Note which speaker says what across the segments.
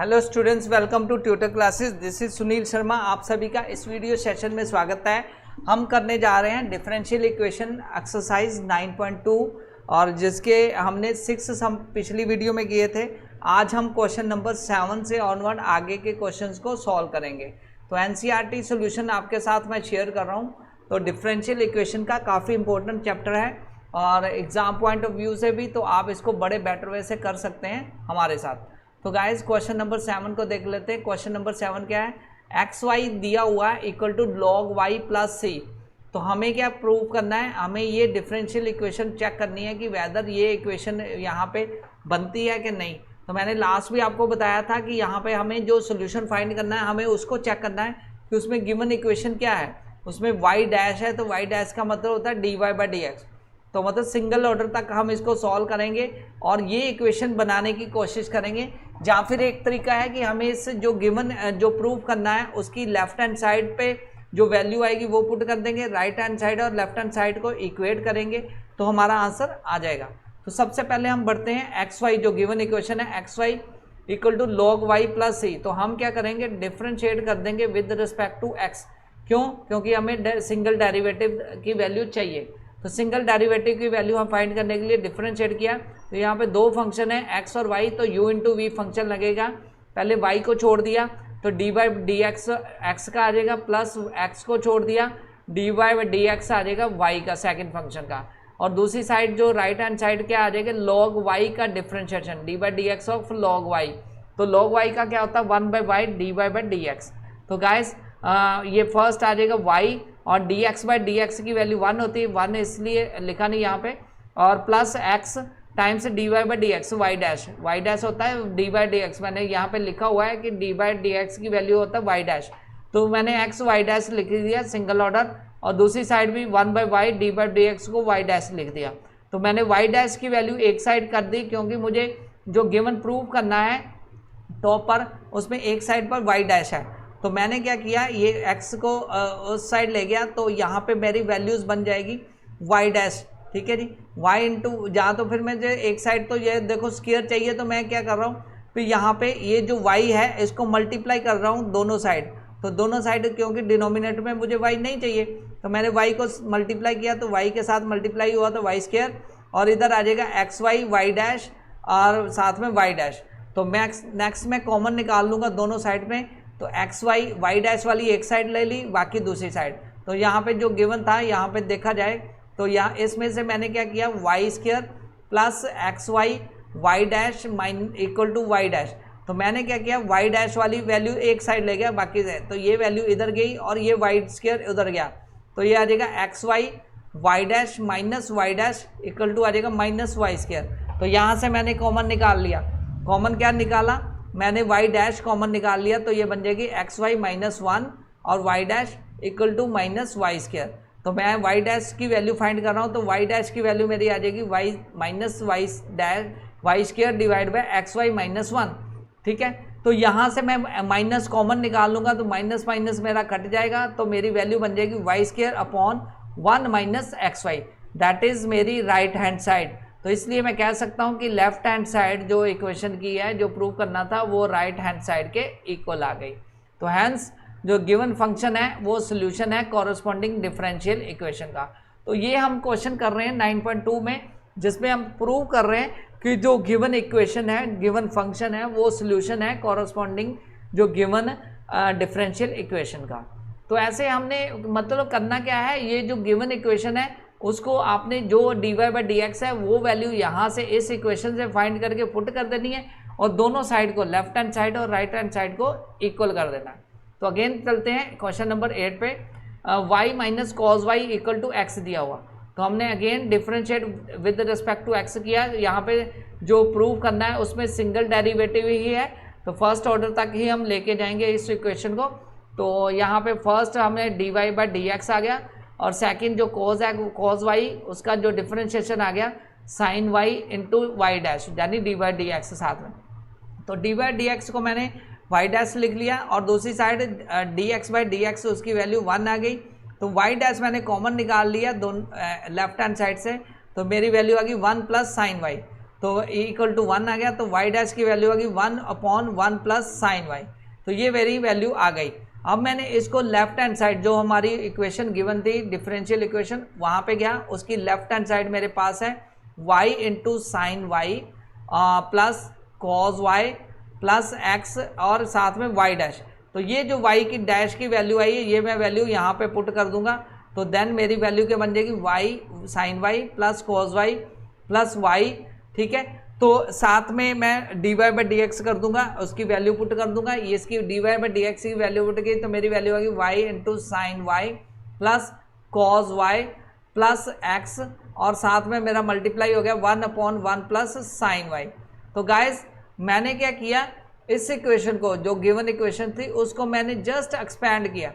Speaker 1: Hello students, welcome to tutor classes. This is Sunil Sharma. आप सभी का इस वीडियो सेशन में स्वागत है। हम करने जा रहे हैं डिफरेंशियल इक्वेशन एक्सरसाइज 9.2 और जिसके हमने 6 सम पिछली वीडियो में किए थे। आज हम क्वेश्चन नंबर 7 से ऑनवर्ड आगे के क्वेश्चंस को सॉल्व करेंगे। तो एनसीईआरटी सॉल्यूशन आपके साथ मैं शेयर कर रहा हूँ। तो डिफरेंशियल इक्वेशन का काफ़ी इंपॉर्टेंट चैप्टर है और एग्जाम पॉइंट ऑफ व्यू से भी तो आप इसको बड़े बेटर वे से कर सकते हैं हमारे साथ। तो गाइज क्वेश्चन नंबर 7 को देख लेते हैं। क्वेश्चन नंबर 7 क्या है? एक्स वाई दिया हुआ है equal to log y plus c. तो हमें क्या प्रूव करना है? हमें ये डिफरेंशियल इक्वेशन चेक करनी है कि वेदर ये इक्वेशन यहाँ पे बनती है कि नहीं। तो मैंने लास्ट भी आपको बताया था कि यहाँ पे हमें जो सोल्यूशन फाइंड करना है, हमें उसको चेक करना है कि उसमें गिवन इक्वेशन क्या है। उसमें वाई डैश है तो वाई डैश का मतलब होता है d y by d x. तो मतलब सिंगल ऑर्डर तक हम इसको सॉल्व करेंगे और ये इक्वेशन बनाने की कोशिश करेंगे। या फिर एक तरीका है कि हमें इस जो गिवन जो प्रूव करना है उसकी लेफ्ट हैंड साइड पे जो वैल्यू आएगी वो पुट कर देंगे, राइट हैंड साइड और लेफ्ट हैंड साइड को इक्वेट करेंगे तो हमारा आंसर आ जाएगा। तो सबसे पहले हम बढ़ते हैं एक्स वाई जो गिवन इक्वेशन है x y equal to log y plus c. तो हम क्या करेंगे? डिफ्रेंशिएट कर देंगे विद रिस्पेक्ट टू एक्स। क्यों? क्योंकि हमें सिंगल डेरिवेटिव की वैल्यू चाहिए। तो सिंगल डेरिवेटिव की वैल्यू हम फाइंड करने के लिए डिफरेंशिएट किया। तो यहाँ पे दो फंक्शन है एक्स और वाई, तो u इंटू वी फंक्शन लगेगा। पहले y को छोड़ दिया तो d by d x x का आ जाएगा, प्लस x को छोड़ दिया d y by d x आ जाएगा y का सेकंड फंक्शन का। और दूसरी साइड जो राइट हैंड साइड क्या आ जाएगा? लॉग y का differentiation d by d x of log y। तो लॉग y का क्या होता है? 1 by y d y by d x. तो गाइस ये फर्स्ट आ जाएगा y और d x by d x की वैल्यू 1 होती है, 1 इसलिए लिखा नहीं यहाँ पे, और plus x times d y by d x y dash होता है डी बाई डी एक्स। मैंने यहाँ पे लिखा हुआ है कि डी बाई डी एक्स की वैल्यू होता है वाई डैश, तो मैंने x वाई डैश लिख दिया सिंगल ऑर्डर, और दूसरी साइड भी 1 by y d by d x को वाई डैश लिख दिया। तो मैंने वाई डैश की वैल्यू एक साइड कर दी क्योंकि मुझे जो गिवन प्रूव करना है टॉप पर उसमें एक साइड पर वाई डैश है। तो मैंने क्या किया, ये x को उस साइड ले गया तो यहाँ पे मेरी वैल्यूज़ बन जाएगी y डैश। ठीक है जी, y इंटू जहाँ, तो फिर मुझे एक साइड तो ये देखो स्क्वायर चाहिए, तो मैं क्या कर रहा हूँ फिर यहाँ पे ये जो y है इसको मल्टीप्लाई कर रहा हूँ दोनों साइड। तो दोनों साइड क्योंकि डिनोमिनेटर में मुझे y नहीं चाहिए तो मैंने y को मल्टीप्लाई किया, तो y के साथ मल्टीप्लाई हुआ तो वाई स्क्वायर, और इधर आ जाएगा एक्स वाई वाई डैश और साथ में वाई डैश। तो नेक्स्ट मैं कॉमन निकाल लूँगा दोनों साइड में। तो एक्स वाई वाई डैश वाली एक साइड ले ली, बाकी दूसरी साइड। तो यहाँ पे जो गिवन था यहाँ पे देखा जाए तो यहाँ इसमें से मैंने क्या किया, y square plus x y y dash minus equal to y dash. तो मैंने क्या किया, वाई डैश वाली वैल्यू एक साइड ले गया, बाकी तो ये वैल्यू इधर गई और ये वाई स्क्वायर उधर गया। तो ये आ जाएगा x y y dash minus y dash equal to आ जाएगा माइनस वाई स्क्वायर। तो यहाँ से मैंने कॉमन निकाल लिया। कॉमन क्या निकाला मैंने? वाई डैश कॉमन निकाल लिया, तो ये बन जाएगी एक्स वाई माइनस 1 और y dash equal to minus y square. तो मैं वाई डैश की वैल्यू फाइंड कर रहा हूँ, तो वाई डैश की वैल्यू मेरी आ जाएगी y minus y dash y square divide by x y minus 1। ठीक है, तो यहाँ से मैं माइनस कॉमन निकाल लूँगा तो माइनस माइनस मेरा कट जाएगा, तो मेरी वैल्यू बन जाएगी y square upon 1 minus x y, that is मेरी राइट हैंड साइड। तो इसलिए मैं कह सकता हूं कि लेफ्ट हैंड साइड जो इक्वेशन की है जो प्रूव करना था वो राइट हैंड साइड के इक्वल आ गई। तो हैंस जो गिवन फंक्शन है वो सोल्यूशन है कॉरस्पॉन्डिंग डिफरेंशियल इक्वेशन का। तो ये हम क्वेश्चन कर रहे हैं 9.2 में, जिसमें हम प्रूव कर रहे हैं कि जो गिवन इक्वेशन है गिवन फंक्शन है वो सोल्यूशन है कॉरस्पॉन्डिंग जो गिवन डिफरेंशियल इक्वेशन का। तो ऐसे हमने मतलब करना क्या है, ये जो गिवन इक्वेशन है उसको आपने जो d y by d x है वो वैल्यू यहाँ से इस इक्वेशन से फाइंड करके पुट कर देनी है और दोनों साइड को लेफ्ट हैंड साइड और राइट हैंड साइड को इक्वल कर देना है। तो अगेन चलते हैं क्वेश्चन नंबर 8 पे। y minus cos y equal to x दिया हुआ, तो हमने again differentiate with respect to x किया। यहाँ पे जो प्रूव करना है उसमें सिंगल डेरिवेटिव ही है, तो फर्स्ट ऑर्डर तक ही हम लेके जाएंगे इस इक्वेशन को। तो यहाँ पे फर्स्ट हमें d y by d x आ गया और सेकंड जो कॉज है कॉज वाई उसका जो डिफरेंशिएशन आ गया sine y into y dash, यानी डी बाई डी एक्स साथ में। तो डी बाई डी एक्स को मैंने वाई डैश लिख लिया और दूसरी side D x by d x उसकी वैल्यू 1 आ गई। तो वाई डैश मैंने कॉमन निकाल लिया दोनों लेफ्ट हैंड साइड से, तो मेरी वैल्यू आ गई 1 प्लस साइन वाई। तो इक्वल टू 1 आ गया, तो y डैश की वैल्यू आ गई 1/1 प्लस साइन वाई। तो ये मेरी वैल्यू आ गई। अब मैंने इसको लेफ्ट हैंड साइड जो हमारी इक्वेशन गिवन थी डिफरेंशियल इक्वेशन वहाँ पे गया, उसकी लेफ्ट हैंड साइड मेरे पास है y into sine y plus cos y plus x और साथ में y डैश। तो ये जो y की डैश की वैल्यू आई है ये मैं वैल्यू यहाँ पे पुट कर दूंगा, तो देन मेरी वैल्यू क्या बन जाएगी y sine y plus cos y plus y, ठीक है। तो साथ में मैं dy बाई डी एक्स कर दूंगा, उसकी वैल्यू पुट कर दूंगा, ये इसकी dy बाई डी एक्स की वैल्यू पुट की, तो मेरी वैल्यू आ गई y into sine y plus cos y plus x और साथ में मेरा मल्टीप्लाई हो गया 1/1 प्लस साइन वाई। तो गाइज मैंने क्या किया, इस इक्वेशन को जो गिवन इक्वेशन थी उसको मैंने जस्ट एक्सपैंड किया।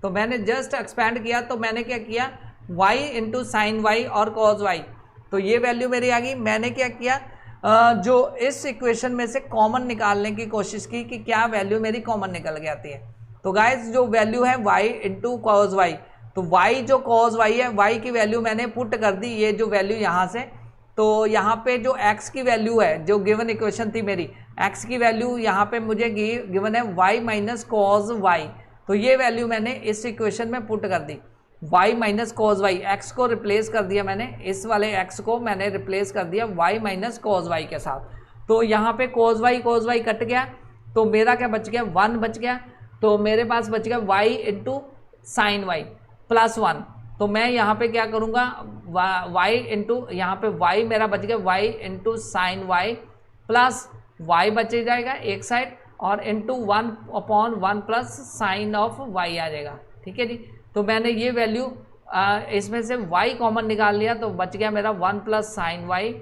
Speaker 1: तो मैंने जस्ट एक्सपैंड किया तो मैंने क्या किया y इंटू साइन वाई और कॉस वाई, तो ये वैल्यू मेरी आ गई। मैंने क्या किया जो इस इक्वेशन में से कॉमन निकालने की कोशिश की कि क्या वैल्यू मेरी कॉमन निकल के आती है। तो गाइज जो वैल्यू है y इंटू कॉस वाई, तो y जो कॉस वाई है y की वैल्यू मैंने पुट कर दी, ये जो वैल्यू यहाँ से, तो यहाँ पे जो x की वैल्यू है जो गिवन इक्वेशन थी मेरी, x की वैल्यू यहाँ पे मुझे गिवन है y माइनस कॉस वाई, तो ये वैल्यू मैंने इस इक्वेशन में पुट कर दी y minus cos y, x को रिप्लेस कर दिया मैंने, इस वाले x को मैंने रिप्लेस कर दिया y माइनस कॉस वाई के साथ। तो यहाँ पे कॉस वाई कट गया, तो मेरा क्या बच गया 1 बच गया, तो मेरे पास बच गया y into sine y plus 1। तो मैं यहाँ पे क्या करूँगा y इंटू यहाँ पे y मेरा बच गया y into sine y plus y बचे जाएगा एक साइड और into 1/1 plus sine of y आ जाएगा, ठीक है जी। तो मैंने ये वैल्यू इसमें से y कॉमन निकाल लिया, तो बच गया मेरा 1 प्लस साइन वाई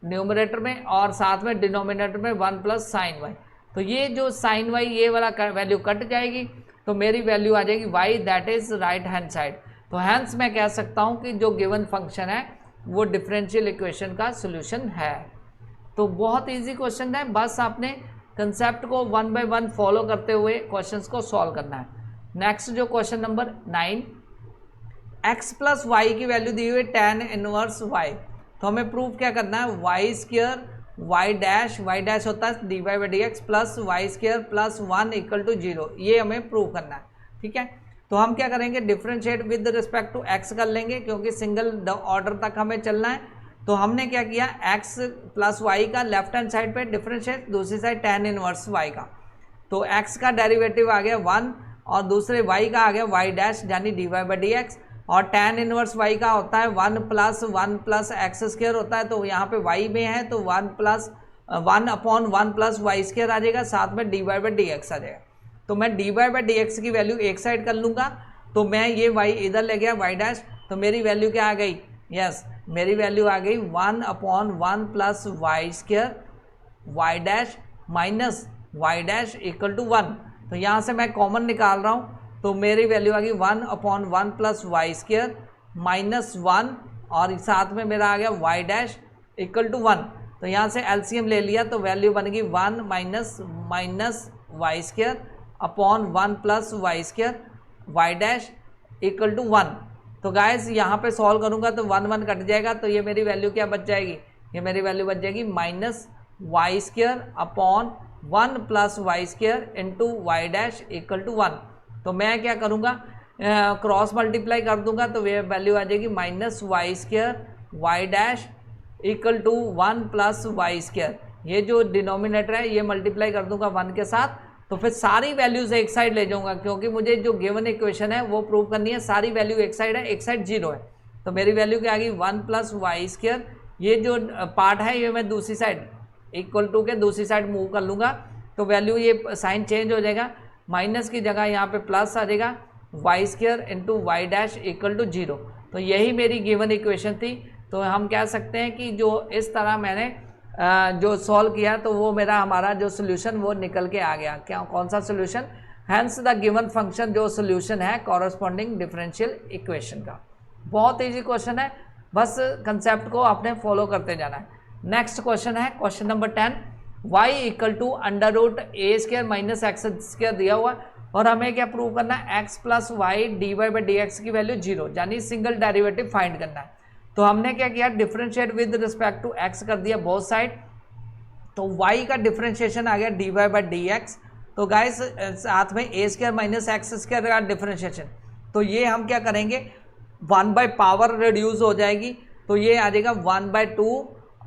Speaker 1: न्यूमरेटर में और साथ में डिनोमिनेटर में 1 प्लस साइन वाई। तो ये जो साइन वाई ये वाला वैल्यू कट जाएगी, तो मेरी वैल्यू आ जाएगी y that is right hand side. तो हैंस मैं कह सकता हूँ कि जो गिवन फंक्शन है वो डिफरेंशियल इक्वेशन का सोल्यूशन है। तो बहुत इजी क्वेश्चन है, बस आपने कंसेप्ट को 1 बाय 1 फॉलो करते हुए क्वेश्चंस को सॉल्व करना है। नेक्स्ट जो question number 9, x plus y की वैल्यू दी हुई है tan इनवर्स y, तो हमें प्रूफ क्या करना है वाई स्क्वायर वाई डैश होता है dy by d x plus y square plus 1 equal to 0, ये हमें प्रूव करना है, ठीक है। तो हम क्या करेंगे differentiate with respect to x कर लेंगे, क्योंकि सिंगल ऑर्डर तक हमें चलना है। तो हमने क्या किया x प्लस वाई का लेफ्ट हैंड साइड पे डिफरेंशिएट, दूसरी साइड tan इनवर्स y का, तो x का डेरिवेटिव आ गया 1 और दूसरे y का आ गया y डैश यानी dy बाई डी एक्स, और tan इनवर्स y का होता है 1 प्लस x स्क्वायर होता है, तो यहाँ पे y में है तो 1/1 प्लस वाई स्क्वायर आ जाएगा, साथ में dy बाई डी एक्स आ जाएगा। तो मैं dy बाई डी एक्स की वैल्यू एक साइड कर लूँगा, तो मैं ये y इधर ले गया y डैश, तो मेरी वैल्यू क्या आ गई, यस मेरी वैल्यू आ गई 1/1 plus y square y dash minus y dash equal to 1। तो यहाँ से मैं कॉमन निकाल रहा हूँ, तो मेरी वैल्यू आ गई 1/1 प्लस वाई स्क्वायर माइनस 1 और साथ में मेरा आ गया वाई डैश इक्वल टू 1। तो यहाँ से एलसीएम ले लिया, तो वैल्यू बन गई 1 minus y square upon 1 plus y square y dash equal to 1। तो गाइस यहाँ पे सॉल्व करूँगा तो 1 कट जाएगा, तो ये मेरी वैल्यू क्या बच जाएगी, ये मेरी वैल्यू बच जाएगी minus y square upon 1 plus y square into y dash equal to 1। तो मैं क्या करूँगा क्रॉस मल्टीप्लाई कर दूंगा, तो ये वैल्यू आ जाएगी minus y square y dash equal to 1 plus y square. ये जो डिनोमिनेटर है ये मल्टीप्लाई कर दूंगा 1 के साथ, तो फिर सारी वैल्यूज एक साइड ले जाऊंगा, क्योंकि मुझे जो गिवन इक्वेशन है वो प्रूव करनी है, सारी वैल्यू एक साइड है, एक साइड 0 है। तो मेरी वैल्यू क्या आ गई 1 प्लस वाई स्क्वायर, ये जो पार्ट है ये मैं दूसरी साइड इक्वल टू के दूसरी साइड मूव कर लूँगा, तो वैल्यू ये साइन चेंज हो जाएगा, माइनस की जगह यहाँ पे प्लस आ जाएगा y square into y dash equal to 0। तो यही मेरी गिवन इक्वेशन थी। तो हम कह सकते हैं कि जो इस तरह मैंने जो सॉल्व किया तो वो मेरा हमारा जो सोल्यूशन वो निकल के आ गया। क्या कौन सा solution, hence the given function जो सोल्यूशन है कॉरस्पॉन्डिंग डिफरेंशियल इक्वेशन का। बहुत ईजी क्वेश्चन है, बस कंसेप्ट को आपने फॉलो करते जाना है। नेक्स्ट क्वेश्चन है question number 10, y equal to under root a square minus x square दिया हुआ और हमें क्या प्रूव करना है x plus y d y by d x की वैल्यू 0 यानी सिंगल डेरिवेटिव फाइंड करना है। तो हमने क्या किया, differentiate with respect to x कर दिया बोथ साइड, तो y का डिफरेंशिएशन आ गया dy बाई डी एक्स। तो गाइस साथ में a square minus x square का डिफरेंशिएशन, तो ये हम क्या करेंगे 1 बाई पावर रिड्यूस हो जाएगी, तो ये आ जाएगा 1/2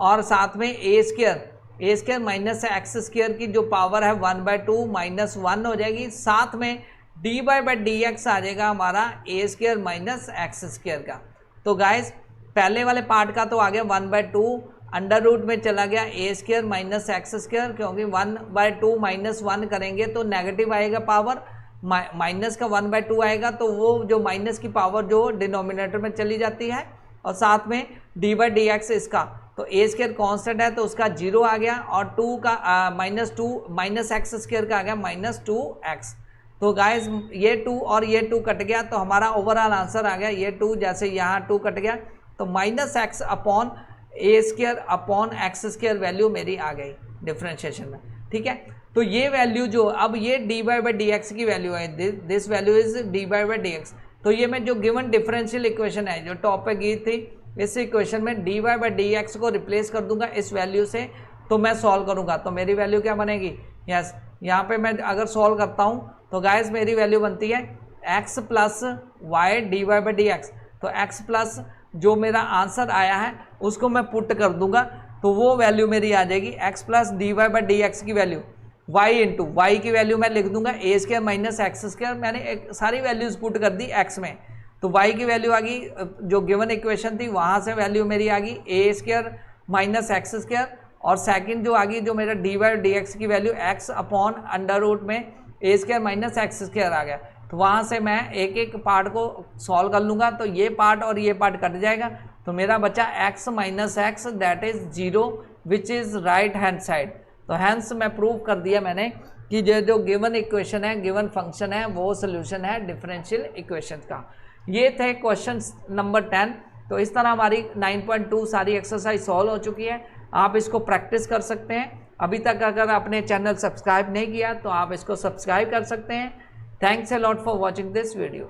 Speaker 1: और साथ में a square minus x square की जो पावर है 1/2 माइनस 1 हो जाएगी, साथ में डी बाई डी एक्स आ जाएगा हमारा ए स्क्वायर माइनस एक्स स्क्वायर का। तो गाइस पहले वाले पार्ट का तो आ गया 1/2 अंडर रूट में चला गया ए स्क्वायर माइनस एक्स स्क्वायर, क्योंकि 1/2 माइनस 1 करेंगे तो नेगेटिव आएगा पावर, माइनस का 1/2 आएगा, तो वो जो माइनस की पावर जो डिनोमिनेटर में चली जाती है, और साथ में डी बाई डी एक्स इसका, तो ए स्क्वायर कॉन्स्टेंट है तो उसका 0 आ गया, और 2 का -2 माइनस एक्स स्क्वायर का आ गया -2x। तो गाइस ये 2 और ये 2 कट गया, तो हमारा ओवरऑल आंसर आ गया ये 2, जैसे यहाँ 2 कट गया तो -x upon a square upon x square value मेरी आ गई डिफरेंशिएशन में, ठीक है। तो ये वैल्यू जो अब ये डी बाई डी एक्स की वैल्यू है, this value is D by d x. तो ये मैं जो गिवन डिफरेंशियल इक्वेशन है जो टॉप पे गई थी, इस इक्वेशन में डी बाई डी एक्स को रिप्लेस कर दूंगा इस वैल्यू से, तो मैं सॉल्व करूंगा तो मेरी वैल्यू क्या बनेगी, यस यहाँ पे मैं अगर सॉल्व करता हूँ तो गाइस मेरी वैल्यू बनती है x plus y d by d x. तो x प्लस जो मेरा आंसर आया है उसको मैं पुट कर दूंगा, तो वो वैल्यू मेरी आ जाएगी x plus D by d x की वैल्यू y इंटू वाई की वैल्यू मैं लिख दूंगा ए स्क्वायर माइनस एक्स स्क्वायर, मैंने एक सारी वैल्यूज पुट कर दी x में, तो y की वैल्यू आ गई जो गिवन इक्वेशन थी वहाँ से वैल्यू मेरी आ गई a square minus x square, और सेकंड जो आ गई जो मेरा डी बाई डी एक्स की value x upon under root में a square minus x square आ गया। तो वहाँ से मैं एक एक पार्ट को सॉल्व कर लूँगा, तो ये पार्ट और ये पार्ट कट जाएगा, तो मेरा बचा x minus x that is 0 which is right hand side. तो हैंस मैं प्रूव कर दिया मैंने कि जो गिवन इक्वेशन है, गिवन फंक्शन है, वो सोल्यूशन है डिफरेंशियल इक्वेशन का। ये थे क्वेश्चन नंबर 10। तो इस तरह हमारी 9.2 सारी एक्सरसाइज सॉल्व हो चुकी है, आप इसको प्रैक्टिस कर सकते हैं। अभी तक अगर आपने चैनल सब्सक्राइब नहीं किया तो आप इसको सब्सक्राइब कर सकते हैं। Thanks a lot for watching this video.